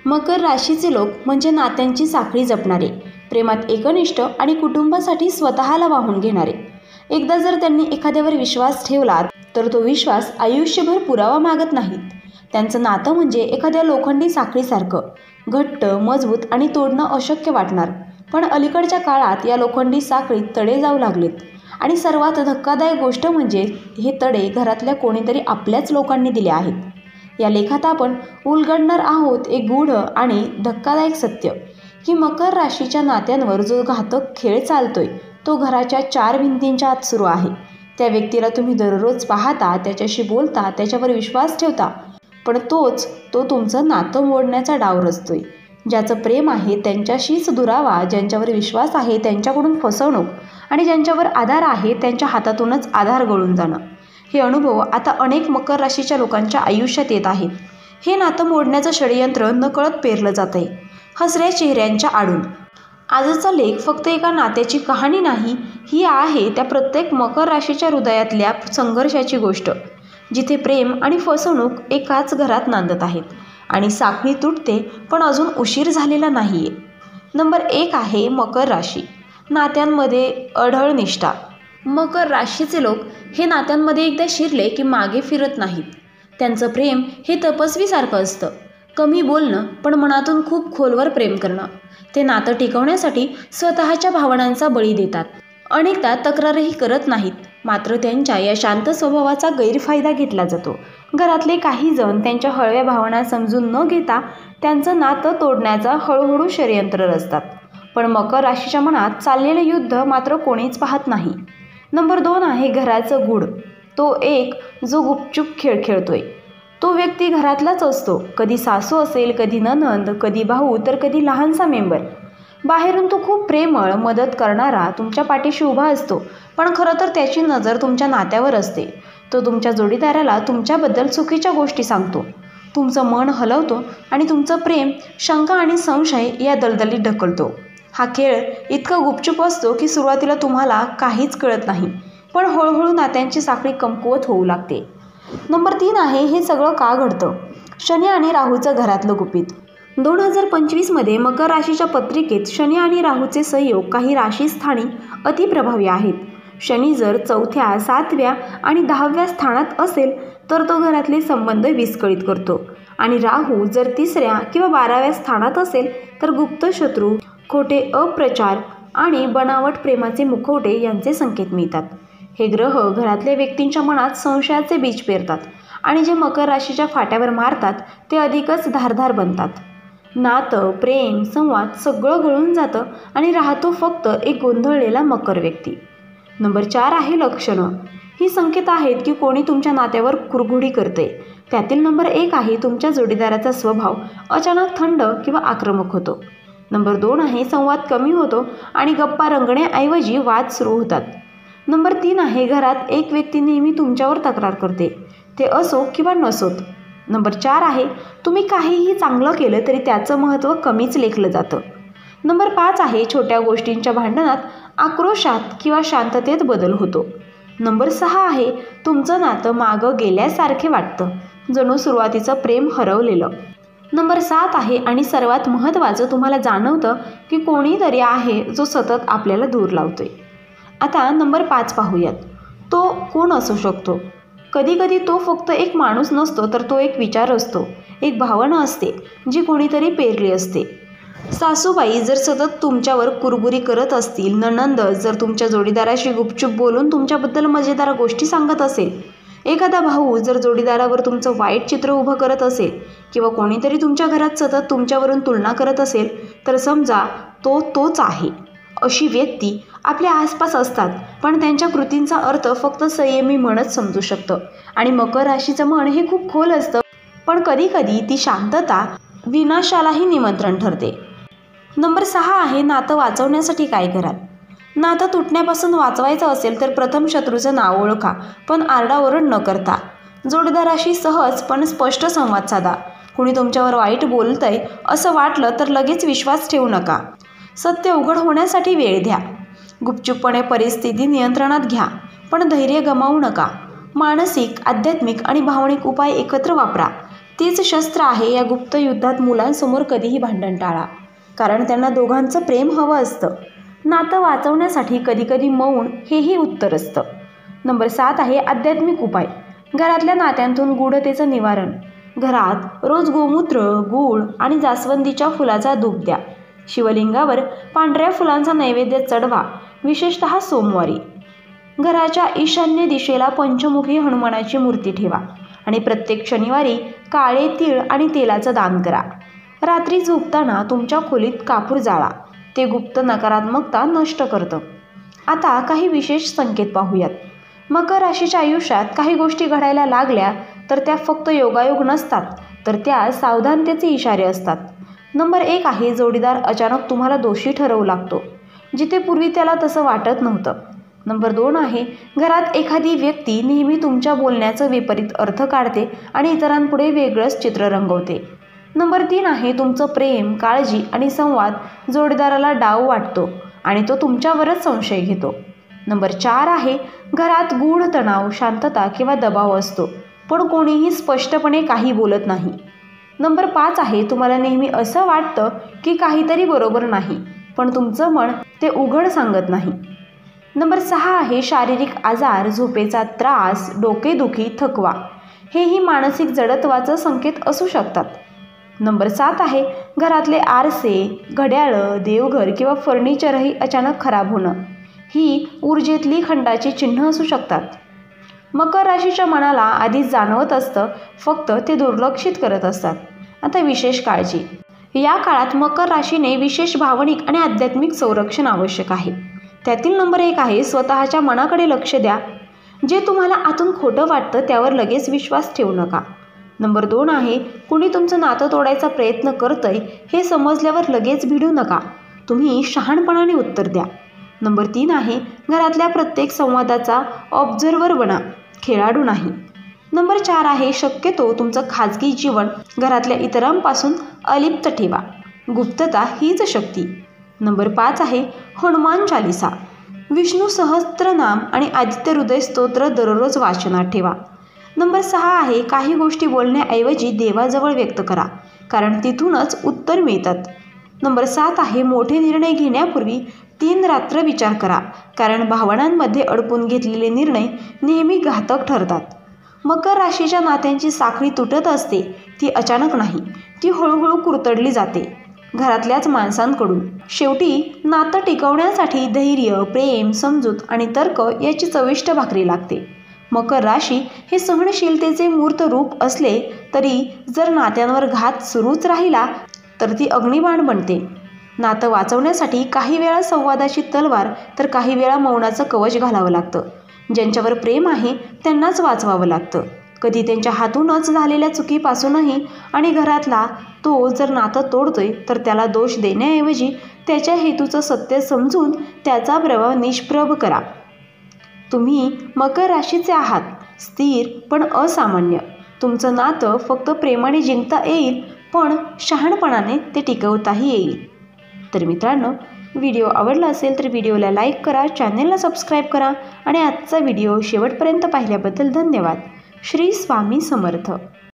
मकर राशीचे लोक म्हणजे नात्यांची साखळी जपणारे, प्रेमात एकनिष्ठ आणि कुटुंबासाठी स्वतःला वाहून घेणारे. एकदा जर त्यांनी एखाद्यावर विश्वास ठेवला तर तो विश्वास आयुष्यभर पुरावा मागत नाहीत. त्यांचं नातं म्हणजे एखाद्या लोखंडी साखळीसारखं घट्ट, मजबूत आणि तोडणं अशक्य वाटणार. पण अलीकडच्या काळात या लोखंडी साखळीत तडे जाऊ लागलेत. आणि सर्वात धक्कादायक गोष्ट म्हणजे हे तडे घरातल्या कोणीतरी आपल्याच लोकांनी दिले आहेत. या लेखात आपण उलगडणार आहोत एक गूढ आणि धक्कादायक सत्य, की मकर राशीच्या नात्यांवर जो घातक खेळ चालतोय तो घराच्या 4 भिंतींच्या आत सुरू आहे. त्या व्यक्तीला तुम्ही दररोज पाहता, त्याच्याशी बोलता, त्याच्यावर विश्वास ठेवता, पण तो तुमचं नातं मोडण्याचा डाव रचतोय. ज्याचं प्रेम आहे त्यांच्याशीच दुरावा, ज्यांच्यावर विश्वास आहे त्यांच्याकडून फसवणूक आणि ज्यांच्यावर आधार आहे त्यांच्या हातातूनच आधार गळून जाणं. हे अनुभव आता अनेक मकर राशीच्या लोकांच्या आयुष्यात येत आहेत. हे नातं मोडण्याचं षडयंत्र नकळत पेरलं जात आहे, हसऱ्या चेहऱ्यांच्या आडून. आजचा लेख फक्त एका नात्याची कहाणी नाही, ही आहे त्या प्रत्येक मकर राशीच्या हृदयातल्या संघर्षाची गोष्ट, जिथे प्रेम आणि फसवणूक एकाच घरात नांदत आहेत आणि साखळी तुटते, पण अजून उशीर झालेला नाहीये. नंबर 1 आहे मकर राशी. नात्यांमध्ये अढळ निष्ठा. मकर राशीचे लोक हे नात्यांमध्ये एकदा शिरले की मागे फिरत नाहीत. त्यांचं प्रेम हे तपस्वीसारखं असतं. कमी बोलणं पण मनातून खूप खोलवर प्रेम करणं. ते नातं टिकवण्यासाठी स्वतःच्या भावनांचा बळी देतात. अनेकदा तक्रारही करत नाहीत, मात्र त्यांच्या या शांत स्वभावाचा गैरफायदा घेतला जातो. घरातले काही जण त्यांच्या हळव्या भावना समजून न घेता त्यांचं नातं तोडण्याचा हळूहळू षडयंत्र रचतात. पण मकर राशीच्या मनात चाललेलं युद्ध मात्र कोणीच पाहत नाही. नंबर 2 आहे घराचं गूढ. तो एक जो गुपचूप खेळ खेळतोय. तो व्यक्ती घरातलाच असतो. कधी सासू असेल, कधी नणंद, कधी भाऊ, तर कधी लहानसा मेंबर. बाहेरून तो खूप प्रेमळ, मदत करणारा, तुमच्या पाठीशी उभा असतो, पण खरं तर त्याची नजर तुमच्या नात्यावर असते. तो तुमच्या जोडीदाराला तुमच्याबद्दल चुकीच्या गोष्टी सांगतो, तुमचं मन हलवतो आणि तुमचं प्रेम शंका आणि संशय या दलदलीत ढकलतो. हा खेळ इतका गुपचूप असतो की सुरुवातीला तुम्हाला काहीच कळत नाही, पण हळूहळू नात्यांची साखळी कमकुवत होऊ लागते. नंबर 3 आहे हे सगळं का घडतं. शनी आणि राहूचं घरातलं गुपित. 2025मध्ये मकर राशीच्या पत्रिकेत शनी आणि राहूचे संयोग काही राशीस्थानी अतिप्रभावी आहेत. शनी जर 4थ्या, 7व्या आणि 10व्या स्थानात असेल तर तो घरातले संबंध विस्कळीत करतो, आणि राहू जर 3ऱ्या किंवा 12व्या स्थानात असेल तर गुप्त शत्रू, खोटे अप्रचार आणि बनावट प्रेमाचे मुखवटे यांचे संकेत मिळतात. हे ग्रह घरातल्या व्यक्तींच्या मनात संशयाचे बीज पेरतात आणि जे मकर राशीच्या फाट्यावर मारतात ते अधिकच धारदार बनतात. नातं, प्रेम, संवाद सगळं गळून जातं आणि राहतो फक्त एक गोंधळलेला मकर व्यक्ती. नंबर 4 आहे लक्षणं. ही संकेत आहेत की कोणी तुमच्या नात्यावर कुरघोडी करते. त्यातील नंबर 1 आहे तुमच्या जोडीदाराचा स्वभाव अचानक थंड किंवा आक्रमक होतो. नंबर 2 आहे संवाद कमी होतो आणि गप्पा रंगण्याऐवजी वाद सुरू होतात. नंबर 3 आहे घरात एक व्यक्ती नेहमी तुमच्यावर तक्रार करते, ते असो किंवा नसोत. नंबर 4 आहे तुम्ही काहीही चांगलं केलं तरी त्याचं महत्त्व कमीच लेखलं जातं. नंबर 5 आहे छोट्या गोष्टींच्या भांडणात आक्रोशात किंवा शांततेत बदल होतो. नंबर 6 आहे तुमचं नातं मागं गेल्यासारखे वाटतं, जणू सुरुवातीचं प्रेम हरवलेलं. नंबर 7 आहे आणि सर्वात महत्त्वाचं, तुम्हाला जाणवतं की कोणीतरी आहे जो सतत आपल्याला दूर लावतोय. आता नंबर 5 पाहूयात. तो कोण असू शकतो. कधीकधी तो फक्त एक माणूस नसतो, तर तो एक विचार असतो, एक भावना असते जी कोणीतरी पेरली असते. सासूबाई जर सतत तुमच्यावर कुरबुरी करत असतील, नणंद जर तुमच्या जोडीदाराशी गुपचूप बोलून तुमच्याबद्दल मजेदार गोष्टी सांगत असेल, एखादा भाऊ जर जोडीदारावर तुमचं वाईट चित्र उभं करत असेल, किंवा कोणीतरी तुमच्या घरात सतत तुमच्यावरून तुलना करत असेल, तर समजा तोच आहे. अशी व्यक्ती आपल्या आसपास असतात, पण त्यांच्या कृतींचा अर्थ फक्त संयमी मनच समजू शकतं. आणि मकर राशीचं मन हे खूप खोल असतं, पण कधीकधी ती शांतता विनाशालाही निमंत्रण ठरते. नंबर 6 आहे नातं वाचवण्यासाठी काय कराल. नातं तुटण्यापासून वाचवायचं असेल तर प्रथम शत्रूचं नाव ओळखा, पण आरडाओरड न करता. जोडीदाराशी सहज पण स्पष्ट संवाद साधा. कुणी तुमच्यावर वाईट बोलतंय असं वाटलं तर लगेच विश्वास ठेवू नका. सत्य उघड होण्यासाठी वेळ द्या. गुपचूपपणे परिस्थिती नियंत्रणात घ्या, पण धैर्य गमावू नका. मानसिक, आध्यात्मिक आणि भावनिक उपाय एकत्र वापरा. तीच शस्त्र आहे या गुप्त युद्धात. मुलांसमोर कधीही भांडण टाळा, कारण त्यांना दोघांचं प्रेम हवं असतं. नातं वाचवण्यासाठी कधीकधी मौन हेही उत्तर असतं. नंबर 7 आहे आध्यात्मिक उपाय. घरातल्या नात्यांतून गूढतेचं निवारण. घरात रोज गोमूत्र, गूळ आणि जास्वंदीच्या फुलाचा धूप द्या. शिवलिंगावर पांढऱ्या फुलांचा नैवेद्य चढवा, विशेषतः सोमवारी. घराच्या ईशान्य दिशेला पंचमुखी हनुमानाची मूर्ती ठेवा आणि प्रत्येक शनिवारी काळे तीळ आणि तेलाचं दान करा. रात्री झोपताना तुमच्या खोलीत कापूर जाळा, ते गुप्त नकारात्मकता नष्ट करतं. आता काही विशेष संकेत पाहूयात. मकर राशीच्या आयुष्यात काही गोष्टी घडायला लागल्या तर त्या फक्त योगायोग नसतात, तर त्या सावधानतेचे इशारे असतात. नंबर 1 आहे जोडीदार अचानक तुम्हाला दोषी ठरवू लागतो, जिथे पूर्वी त्याला तसं वाटत नव्हतं. नंबर 2 आहे घरात एखादी व्यक्ती नेहमी तुमच्या बोलण्याचं विपरीत अर्थ काढते आणि इतरांपुढे वेगळंच चित्र रंगवते. नंबर 3 आहे तुमचं प्रेम, काळजी आणि संवाद जोडीदाराला डाव वाटतो आणि तो तुमच्यावरच संशय घेतो. नंबर 4 आहे घरात गूढ तणाव, शांतता किंवा दबाव असतो, पण कोणीही स्पष्टपणे काही बोलत नाही. नंबर 5 आहे तुम्हाला नेहमी असं वाटतं की काहीतरी बरोबर नाही, पण तुमचं मन ते उघड सांगत नाही. नंबर 6 आहे शारीरिक आजार, झोपेचा त्रास, डोकेदुखी, थकवा. हेही मानसिक जडत्वाचं संकेत असू शकतात. नंबर 7 आहे घरातले आरसे, घड्याळं, देवघर किंवा फर्निचरही अचानक खराब होणं. ही ऊर्जेतली खंडाची चिन्ह असू शकतात. मकर राशीच्या मनाला आधीच जाणवत असतं, फक्त ते दुर्लक्षित करत असतात. आता विशेष काळजी. या काळात मकर राशीने विशेष भावनिक आणि आध्यात्मिक संरक्षण आवश्यक आहे. त्यातील नंबर 1 आहे स्वतःच्या मनाकडे लक्ष द्या. जे तुम्हाला आतून खोटं वाटतं त्यावर लगेच विश्वास ठेवू नका. नंबर 2 आहे कुणी तुमचं नातं तोडायचा प्रयत्न करतंय हे समजल्यावर लगेच भिडू नका. तुम्ही शहाणपणाने उत्तर द्या. नंबर 3 आहे घरातल्या प्रत्येक संवादाचा ऑब्झर्व्हर बना, खेळाडू नाही. नंबर 4 आहे शक्यतो तुमचं खाजगी जीवन घरातल्या इतरांपासून अलिप्त ठेवा. गुप्तता हीच शक्ती. नंबर 5 आहे हनुमान चालिसा, विष्णू सहस्त्रनाम आणि आदित्य हृदय स्तोत्र दररोज वाचनात ठेवा. नंबर 6 आहे काही गोष्टी बोलण्याऐवजी देवाजवळ व्यक्त करा, कारण तिथूनच उत्तर मिळतात. नंबर 7 आहे मोठे निर्णय घेण्यापूर्वी 3 रात्र विचार करा, कारण भावनांमध्ये अडकून घेतलेले निर्णय नेहमी घातक ठरतात. मकर राशीच्या नात्यांची साखळी तुटत असते. ती अचानक नाही, ती हळूहळू कुरतडली जाते, घरातल्याच माणसांकडून. शेवटी नातं टिकवण्यासाठी धैर्य, प्रेम, समजूत आणि तर्क याची चविष्ट भाकरी लागते. मकर राशी हे सहनशीलतेचे मूर्त रूप असले तरी जर नात्यांवर घात सुरूच राहिला तर ती अग्निबाण बनते. नातं वाचवण्यासाठी काही वेळा संवादाची तलवार तर काही वेळा मौनाचं कवच घालावं लागतं. ज्यांच्यावर प्रेम आहे त्यांनाच वाचवावं लागतं, कधी त्यांच्या हातूनच झालेल्या चुकीपासूनही. आणि घरातला तो जर नातं तोडतोय तर त्याला दोष देण्याऐवजी त्याच्या हेतूचं सत्य समजून त्याचा प्रभाव निष्प्रभ करा. तुम्ही मकर राशीचे आहात, स्थिर पण असामान्य. तुमचं नातं फक्त प्रेमाने जिंकता येईल, पण शहाणपणाने ते टिकवताही येईल. तर मित्रांनो, व्हिडिओ आवडला असेल तर व्हिडिओला लाईक करा, चॅनेलला सबस्क्राईब करा आणि आजचा व्हिडिओ शेवटपर्यंत पाहिल्याबद्दल धन्यवाद. श्री स्वामी समर्थ.